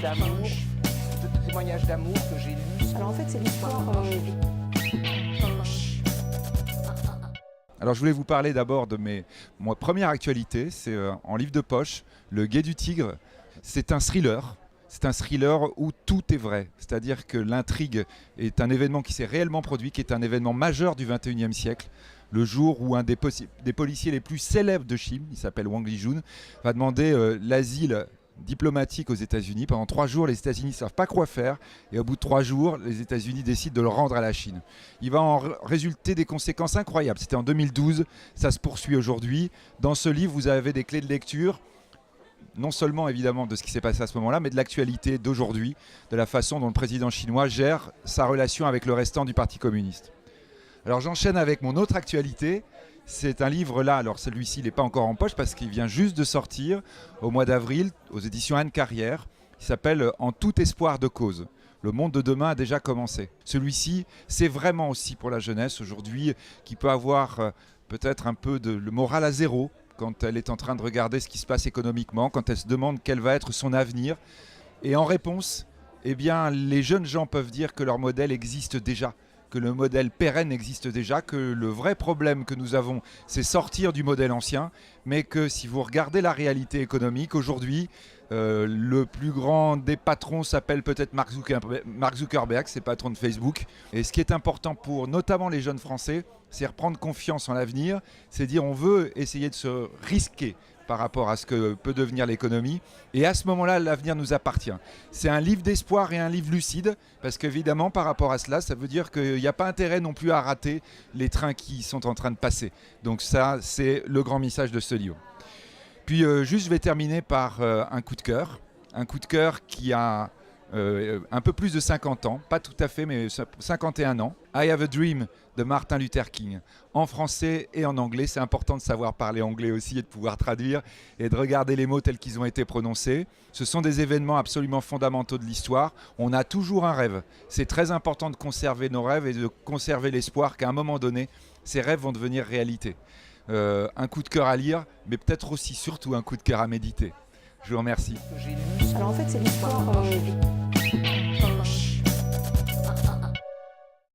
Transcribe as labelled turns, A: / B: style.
A: d'amour, de témoignages d'amour que j'ai lus.
B: Alors en fait, c'est l'histoire.
C: Alors je voulais vous parler d'abord de ma première actualité, c'est en livre de poche, Le Guet du Tigre. C'est un thriller. C'est un thriller où tout est vrai. C'est-à-dire que l'intrigue est un événement qui s'est réellement produit, qui est un événement majeur du XXIe siècle. Le jour où un des policiers les plus célèbres de Chine, il s'appelle Wang Lijun, va demander l'asile diplomatique aux États-Unis. Pendant 3 jours, les États-Unis ne savent pas quoi faire. Et au bout de 3 jours, les États-Unis décident de le rendre à la Chine. Il va en résulter des conséquences incroyables. C'était en 2012, ça se poursuit aujourd'hui. Dans ce livre, vous avez des clés de lecture, non seulement évidemment de ce qui s'est passé à ce moment-là, mais de l'actualité d'aujourd'hui, de la façon dont le président chinois gère sa relation avec le restant du Parti communiste. Alors j'enchaîne avec mon autre actualité. C'est un livre là, alors celui-ci il n'est pas encore en poche parce qu'il vient juste de sortir au mois d'avril aux éditions Anne Carrière. Il s'appelle En tout espoir de cause. Le monde de demain a déjà commencé. Celui-ci, c'est vraiment aussi pour la jeunesse aujourd'hui qui peut avoir peut-être un peu le moral à zéro quand elle est en train de regarder ce qui se passe économiquement, quand elle se demande quel va être son avenir. Et en réponse, eh bien, les jeunes gens peuvent dire que leur modèle existe déjà, que le modèle pérenne existe déjà, que le vrai problème que nous avons, c'est sortir du modèle ancien, mais que si vous regardez la réalité économique aujourd'hui, le plus grand des patrons s'appelle peut-être Mark Zuckerberg, c'est patron de Facebook. Et ce qui est important pour notamment les jeunes Français, c'est reprendre confiance en l'avenir, c'est dire on veut essayer de se risquer par rapport à ce que peut devenir l'économie. Et à ce moment-là, l'avenir nous appartient. C'est un livre d'espoir et un livre lucide, parce qu'évidemment, par rapport à cela, ça veut dire qu'il n'y a pas intérêt non plus à rater les trains qui sont en train de passer. Donc ça, c'est le grand message de ce livre. Puis juste, je vais terminer par un coup de cœur. Un coup de cœur qui a un peu plus de 50 ans, pas tout à fait, mais 51 ans. I Have a Dream de Martin Luther King, en français et en anglais. C'est important de savoir parler anglais aussi et de pouvoir traduire et de regarder les mots tels qu'ils ont été prononcés. Ce sont des événements absolument fondamentaux de l'histoire. On a toujours un rêve. C'est très important de conserver nos rêves et de conserver l'espoir qu'à un moment donné, ces rêves vont devenir réalité. Un coup de cœur à lire, mais peut-être aussi surtout un coup de cœur à méditer. Je vous remercie.
B: Alors en fait, c'est l'histoire.